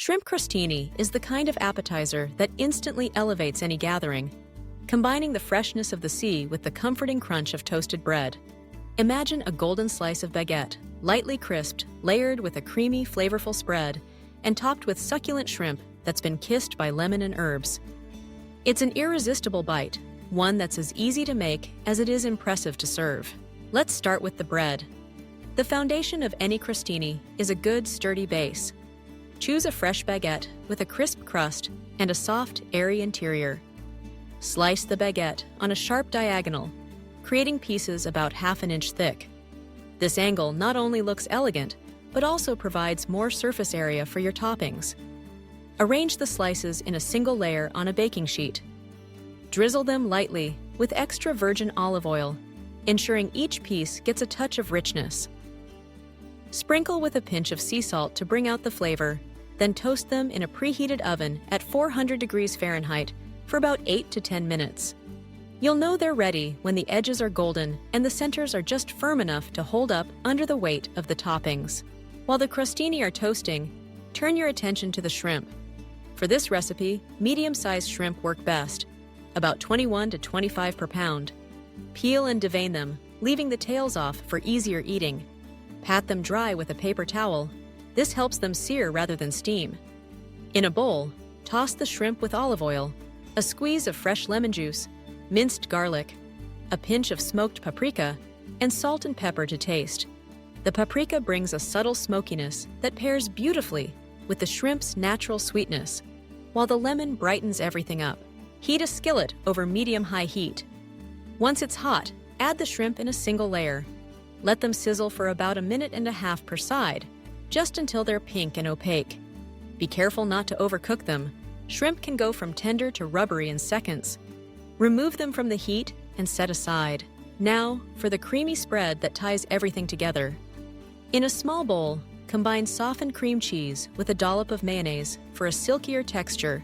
Shrimp crostini is the kind of appetizer that instantly elevates any gathering, combining the freshness of the sea with the comforting crunch of toasted bread. Imagine a golden slice of baguette, lightly crisped, layered with a creamy, flavorful spread, and topped with succulent shrimp that's been kissed by lemon and herbs. It's an irresistible bite, one that's as easy to make as it is impressive to serve. Let's start with the bread. The foundation of any crostini is a good, sturdy base. Choose a fresh baguette with a crisp crust and a soft, airy interior. Slice the baguette on a sharp diagonal, creating pieces about half an inch thick. This angle not only looks elegant, but also provides more surface area for your toppings. Arrange the slices in a single layer on a baking sheet. Drizzle them lightly with extra virgin olive oil, ensuring each piece gets a touch of richness. Sprinkle with a pinch of sea salt to bring out the flavor, then toast them in a preheated oven at 400 degrees Fahrenheit for about 8 to 10 minutes. You'll know they're ready when the edges are golden and the centers are just firm enough to hold up under the weight of the toppings. While the crostini are toasting, turn your attention to the shrimp. For this recipe, medium-sized shrimp work best, about 21 to 25 per pound. Peel and devein them, leaving the tails off for easier eating. Pat them dry with a paper towel. This helps them sear rather than steam. In a bowl, toss the shrimp with olive oil, a squeeze of fresh lemon juice, minced garlic, a pinch of smoked paprika, and salt and pepper to taste. The paprika brings a subtle smokiness that pairs beautifully with the shrimp's natural sweetness, while the lemon brightens everything up. Heat a skillet over medium-high heat. Once it's hot, add the shrimp in a single layer. Let them sizzle for about 1.5 minutes per side, just until they're pink and opaque. Be careful not to overcook them. Shrimp can go from tender to rubbery in seconds. Remove them from the heat and set aside. Now, for the creamy spread that ties everything together. In a small bowl, combine softened cream cheese with a dollop of mayonnaise for a silkier texture.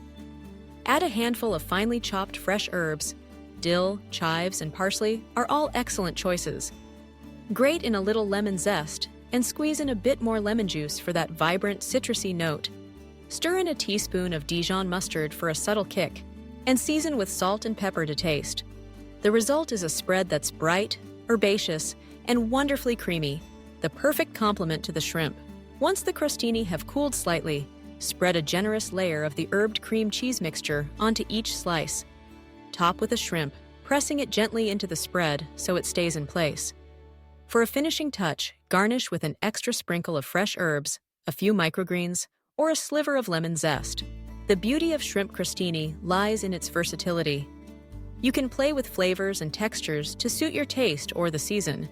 Add a handful of finely chopped fresh herbs. Dill, chives, and parsley are all excellent choices. Grate in a little lemon zest and squeeze in a bit more lemon juice for that vibrant, citrusy note. Stir in a teaspoon of Dijon mustard for a subtle kick, and season with salt and pepper to taste. The result is a spread that's bright, herbaceous, and wonderfully creamy, the perfect complement to the shrimp. Once the crostini have cooled slightly, spread a generous layer of the herbed cream cheese mixture onto each slice. Top with the shrimp, pressing it gently into the spread so it stays in place. For a finishing touch, garnish with an extra sprinkle of fresh herbs, a few microgreens, or a sliver of lemon zest. The beauty of shrimp crostini lies in its versatility. You can play with flavors and textures to suit your taste or the season.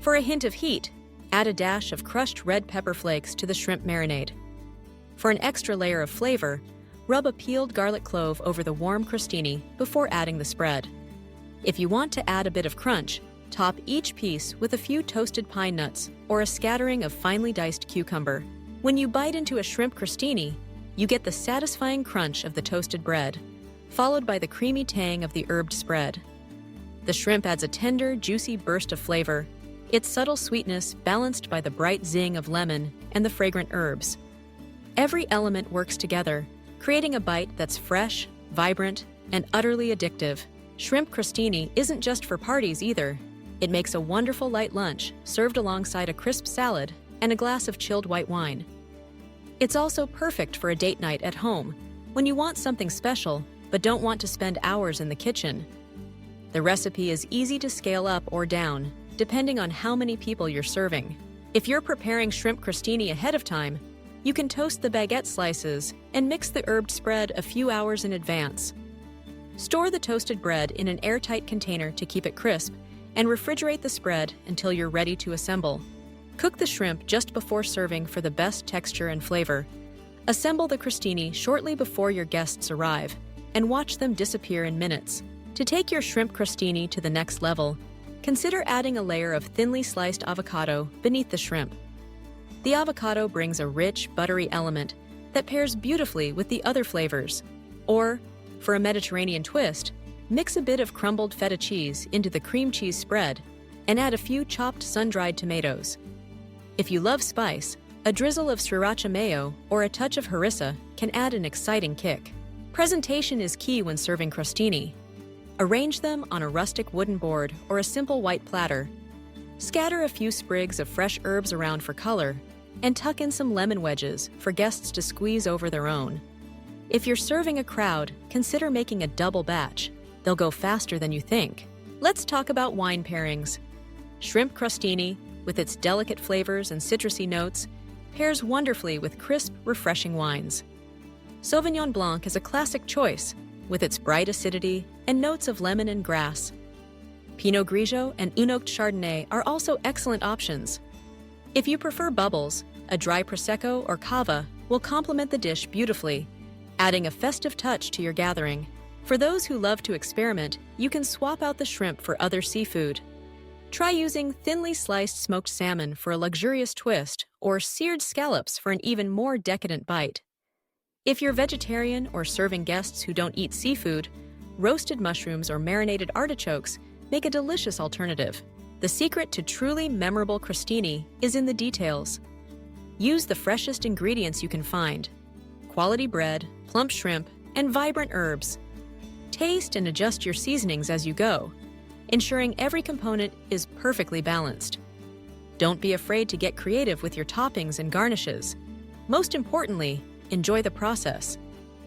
For a hint of heat, add a dash of crushed red pepper flakes to the shrimp marinade. For an extra layer of flavor, rub a peeled garlic clove over the warm crostini before adding the spread. If you want to add a bit of crunch, top each piece with a few toasted pine nuts or a scattering of finely diced cucumber. When you bite into a shrimp crostini, you get the satisfying crunch of the toasted bread, followed by the creamy tang of the herbed spread. The shrimp adds a tender, juicy burst of flavor, its subtle sweetness balanced by the bright zing of lemon and the fragrant herbs. Every element works together, creating a bite that's fresh, vibrant, and utterly addictive. Shrimp crostini isn't just for parties either. It makes a wonderful light lunch served alongside a crisp salad and a glass of chilled white wine. It's also perfect for a date night at home when you want something special but don't want to spend hours in the kitchen. The recipe is easy to scale up or down, depending on how many people you're serving. If you're preparing shrimp crostini ahead of time, you can toast the baguette slices and mix the herbed spread a few hours in advance. Store the toasted bread in an airtight container to keep it crisp, and refrigerate the spread until you're ready to assemble. Cook the shrimp just before serving for the best texture and flavor. Assemble the crostini shortly before your guests arrive, and watch them disappear in minutes. To take your shrimp crostini to the next level, consider adding a layer of thinly sliced avocado beneath the shrimp. The avocado brings a rich, buttery element that pairs beautifully with the other flavors. Or, for a Mediterranean twist, mix a bit of crumbled feta cheese into the cream cheese spread and add a few chopped sun-dried tomatoes. If you love spice, A drizzle of sriracha mayo or a touch of harissa can add an exciting kick. Presentation is key when serving crostini. Arrange them on a rustic wooden board or a simple white platter. Scatter a few sprigs of fresh herbs around for color, and tuck in some lemon wedges for guests to squeeze over their own. If you're serving a crowd, consider making a double batch. They'll go faster than you think. Let's talk about wine pairings. Shrimp crostini, with its delicate flavors and citrusy notes, pairs wonderfully with crisp, refreshing wines. Sauvignon Blanc is a classic choice, with its bright acidity and notes of lemon and grass. Pinot Grigio and Unoked Chardonnay are also excellent options. If you prefer bubbles, a dry Prosecco or Cava will complement the dish beautifully, adding a festive touch to your gathering. For those who love to experiment, you can swap out the shrimp for other seafood. Try using thinly sliced smoked salmon for a luxurious twist or seared scallops for an even more decadent bite. If you're vegetarian or serving guests who don't eat seafood, roasted mushrooms or marinated artichokes make a delicious alternative. The secret to truly memorable crostini is in the details. Use the freshest ingredients you can find: quality bread, plump shrimp, and vibrant herbs. Taste and adjust your seasonings as you go, ensuring every component is perfectly balanced. Don't be afraid to get creative with your toppings and garnishes. Most importantly, enjoy the process.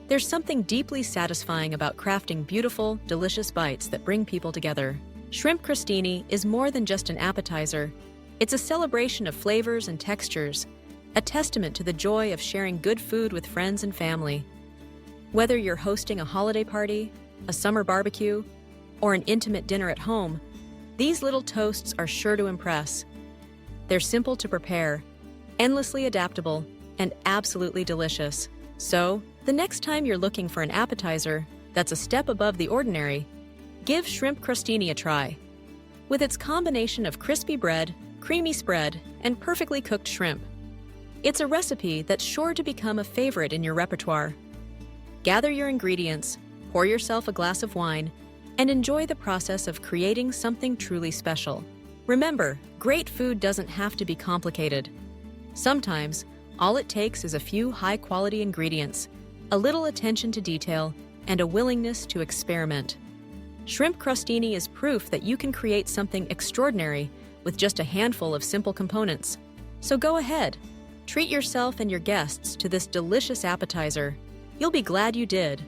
There's something deeply satisfying about crafting beautiful, delicious bites that bring people together. Shrimp crostini is more than just an appetizer. It's a celebration of flavors and textures, a testament to the joy of sharing good food with friends and family. Whether you're hosting a holiday party, a summer barbecue, or an intimate dinner at home, these little toasts are sure to impress. They're simple to prepare, endlessly adaptable, and absolutely delicious. So, the next time you're looking for an appetizer that's a step above the ordinary, give shrimp crostini a try. With its combination of crispy bread, creamy spread, and perfectly cooked shrimp, it's a recipe that's sure to become a favorite in your repertoire. Gather your ingredients, pour yourself a glass of wine, and enjoy the process of creating something truly special. Remember, great food doesn't have to be complicated. Sometimes, all it takes is a few high-quality ingredients, a little attention to detail, and a willingness to experiment. Shrimp crostini is proof that you can create something extraordinary with just a handful of simple components. So go ahead, treat yourself and your guests to this delicious appetizer. You'll be glad you did.